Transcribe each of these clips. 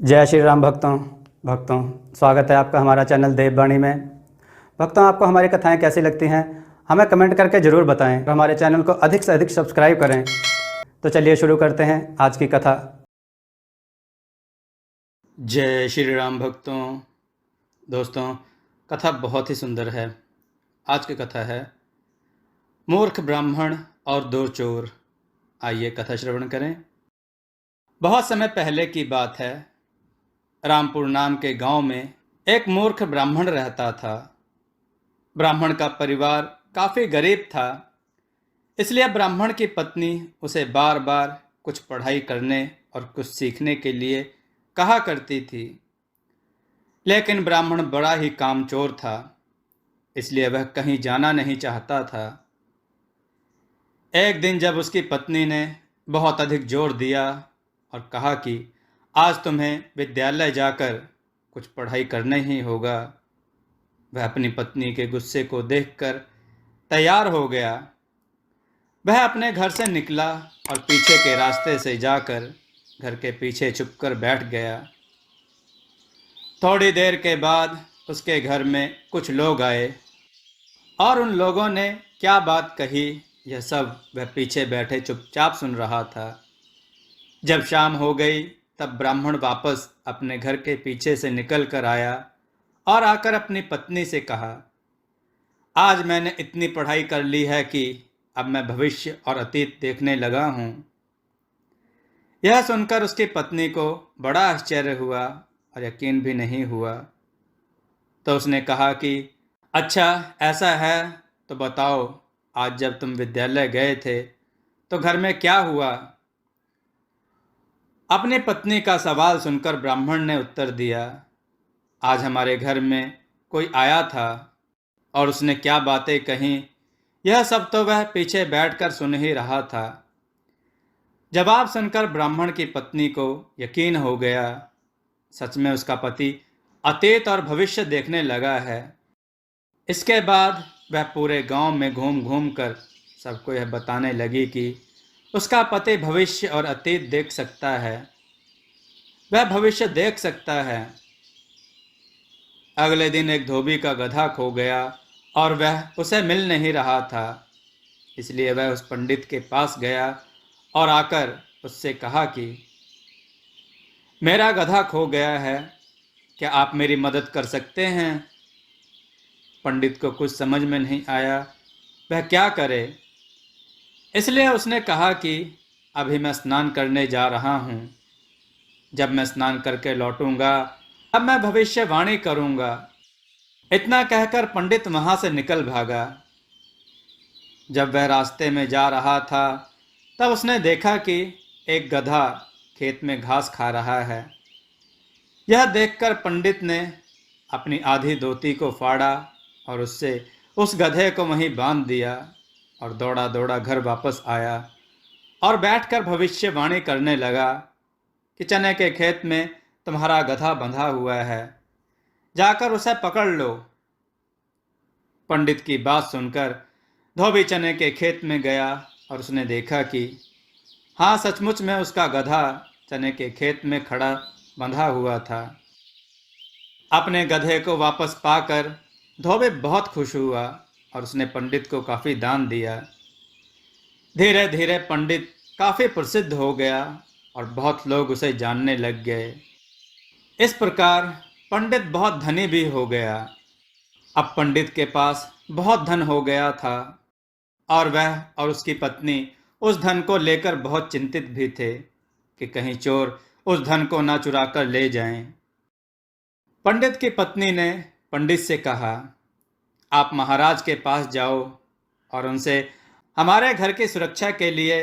जय श्री राम भक्तों स्वागत है आपका हमारा चैनल देववाणी में। भक्तों, आपको हमारी कथाएं कैसी लगती हैं हमें कमेंट करके ज़रूर बताएं और हमारे चैनल को अधिक से अधिक सब्सक्राइब करें। तो चलिए शुरू करते हैं आज की कथा। जय श्री राम दोस्तों, कथा बहुत ही सुंदर है। आज की कथा है मूर्ख ब्राह्मण और दो चोर। आइए कथा श्रवण करें। बहुत समय पहले की बात है। रामपुर नाम के गांव में एक मूर्ख ब्राह्मण रहता था। ब्राह्मण का परिवार काफी गरीब था, इसलिए ब्राह्मण की पत्नी उसे बार बार कुछ पढ़ाई करने और कुछ सीखने के लिए कहा करती थी। लेकिन ब्राह्मण बड़ा ही कामचोर था, इसलिए वह कहीं जाना नहीं चाहता था। एक दिन जब उसकी पत्नी ने बहुत अधिक जोर दिया और कहा कि आज तुम्हें विद्यालय जाकर कुछ पढ़ाई करना ही होगा, वह अपनी पत्नी के गुस्से को देखकर तैयार हो गया। वह अपने घर से निकला और पीछे के रास्ते से जाकर घर के पीछे छुपकर बैठ गया। थोड़ी देर के बाद उसके घर में कुछ लोग आए और उन लोगों ने क्या बात कही, यह सब वह पीछे बैठे चुपचाप सुन रहा था। जब शाम हो गई तब ब्राह्मण वापस अपने घर के पीछे से निकल कर आया और आकर अपनी पत्नी से कहा, आज मैंने इतनी पढ़ाई कर ली है कि अब मैं भविष्य और अतीत देखने लगा हूँ। यह सुनकर उसकी पत्नी को बड़ा आश्चर्य हुआ और यकीन भी नहीं हुआ। तो उसने कहा कि अच्छा ऐसा है तो बताओ, आज जब तुम विद्यालय गए थे तो घर में क्या हुआ? अपनी पत्नी का सवाल सुनकर ब्राह्मण ने उत्तर दिया, आज हमारे घर में कोई आया था और उसने क्या बातें कहीं, यह सब तो वह पीछे बैठकर सुन ही रहा था। जवाब सुनकर ब्राह्मण की पत्नी को यकीन हो गया, सच में उसका पति अतीत और भविष्य देखने लगा है। इसके बाद वह पूरे गांव में घूम घूम कर सबको यह बताने लगी कि उसका पति भविष्य और अतीत देख सकता है, वह भविष्य देख सकता है। अगले दिन एक धोबी का गधा खो गया और वह उसे मिल नहीं रहा था, इसलिए वह उस पंडित के पास गया और आकर उससे कहा कि मेरा गधा खो गया है, क्या आप मेरी मदद कर सकते हैं? पंडित को कुछ समझ में नहीं आया वह क्या करे, इसलिए उसने कहा कि अभी मैं स्नान करने जा रहा हूँ, जब मैं स्नान करके लौटूंगा तब मैं भविष्यवाणी करूंगा। इतना कहकर पंडित वहां से निकल भागा। जब वह रास्ते में जा रहा था तब उसने देखा कि एक गधा खेत में घास खा रहा है। यह देखकर पंडित ने अपनी आधी धोती को फाड़ा और उससे उस गधे को वहीं बांध दिया और दौड़ा दौड़ा घर वापस आया और बैठकर भविष्यवाणी करने लगा कि चने के खेत में तुम्हारा गधा बंधा हुआ है, जाकर उसे पकड़ लो। पंडित की बात सुनकर धोबी चने के खेत में गया और उसने देखा कि हाँ, सचमुच में उसका गधा चने के खेत में खड़ा बंधा हुआ था। अपने गधे को वापस पाकर धोबी बहुत खुश हुआ और उसने पंडित को काफ़ी दान दिया। धीरे धीरे पंडित काफ़ी प्रसिद्ध हो गया और बहुत लोग उसे जानने लग गए। इस प्रकार पंडित बहुत धनी भी हो गया। अब पंडित के पास बहुत धन हो गया था और वह और उसकी पत्नी उस धन को लेकर बहुत चिंतित भी थे कि कहीं चोर उस धन को ना चुरा कर ले जाएं। पंडित की पत्नी ने पंडित से कहा, आप महाराज के पास जाओ और उनसे हमारे घर की सुरक्षा के लिए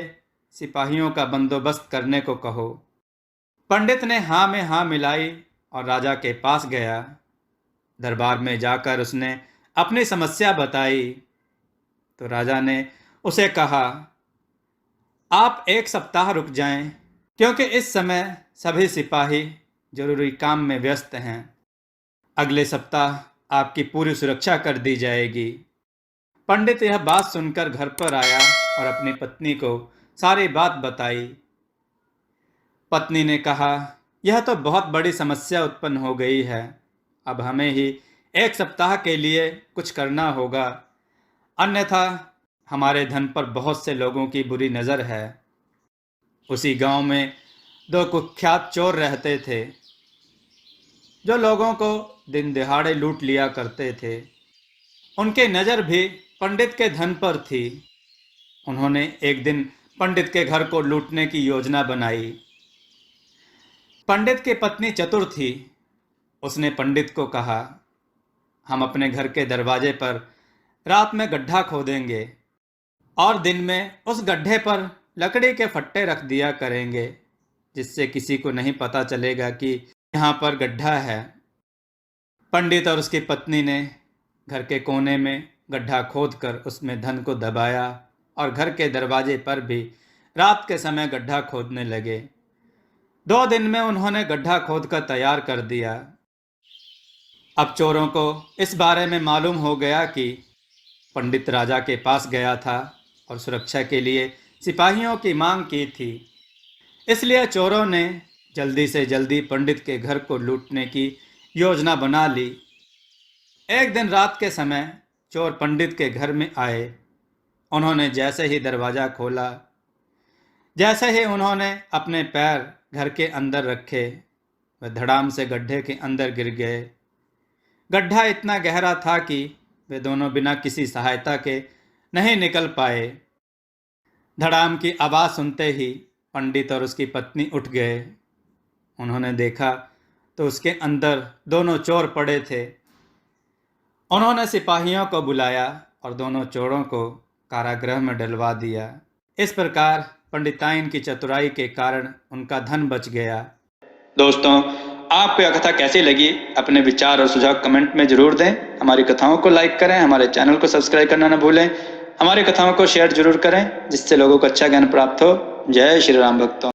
सिपाहियों का बंदोबस्त करने को कहो। पंडित ने हाँ में हाँ मिलाई और राजा के पास गया। दरबार में जाकर उसने अपनी समस्या बताई तो राजा ने उसे कहा, आप एक सप्ताह रुक जाएं, क्योंकि इस समय सभी सिपाही जरूरी काम में व्यस्त हैं। अगले सप्ताह आपकी पूरी सुरक्षा कर दी जाएगी। पंडित यह बात सुनकर घर पर आया और अपनी पत्नी को सारी बात बताई। पत्नी ने कहा, यह तो बहुत बड़ी समस्या उत्पन्न हो गई है। अब हमें ही 1 सप्ताह के लिए कुछ करना होगा, अन्यथा हमारे धन पर बहुत से लोगों की बुरी नज़र है। उसी गांव में 2 कुख्यात चोर रहते थे, जो लोगों को दिन दिहाड़े लूट लिया करते थे। उनकी नज़र भी पंडित के धन पर थी। उन्होंने एक दिन पंडित के घर को लूटने की योजना बनाई। पंडित की पत्नी चतुर थी। उसने पंडित को कहा, हम अपने घर के दरवाजे पर रात में गड्ढा खोदेंगे और दिन में उस गड्ढे पर लकड़ी के फट्टे रख दिया करेंगे, जिससे किसी को नहीं पता चलेगा कि यहाँ पर गड्ढा है। पंडित और उसकी पत्नी ने घर के कोने में गड्ढा खोदकर उसमें धन को दबाया और घर के दरवाजे पर भी रात के समय गड्ढा खोदने लगे। 2 दिन में उन्होंने गड्ढा खोदकर तैयार कर दिया। अब चोरों को इस बारे में मालूम हो गया कि पंडित राजा के पास गया था और सुरक्षा के लिए सिपाहियों की मांग की थी। इसलिए चोरों ने जल्दी से जल्दी पंडित के घर को लूटने की योजना बना ली। एक दिन रात के समय चोर पंडित के घर में आए। उन्होंने जैसे ही दरवाज़ा खोला, जैसे ही उन्होंने अपने पैर घर के अंदर रखे, वह धड़ाम से गड्ढे के अंदर गिर गए। गड्ढा इतना गहरा था कि वे दोनों बिना किसी सहायता के नहीं निकल पाए। धड़ाम की आवाज़ सुनते ही पंडित और उसकी पत्नी उठ गए। उन्होंने देखा तो उसके अंदर दोनों चोर पड़े थे। उन्होंने सिपाहियों को बुलाया और दोनों चोरों को कारागृह में डलवा दिया। इस प्रकार पंडिताइन की चतुराई के कारण उनका धन बच गया। दोस्तों, आपको यह कथा कैसी लगी? अपने विचार और सुझाव कमेंट में जरूर दें। हमारी कथाओं को लाइक करें, हमारे चैनल को सब्सक्राइब करना न भूलें। हमारी कथाओं को शेयर जरूर करें, जिससे लोगों को अच्छा ज्ञान प्राप्त हो। जय श्री राम भक्तों।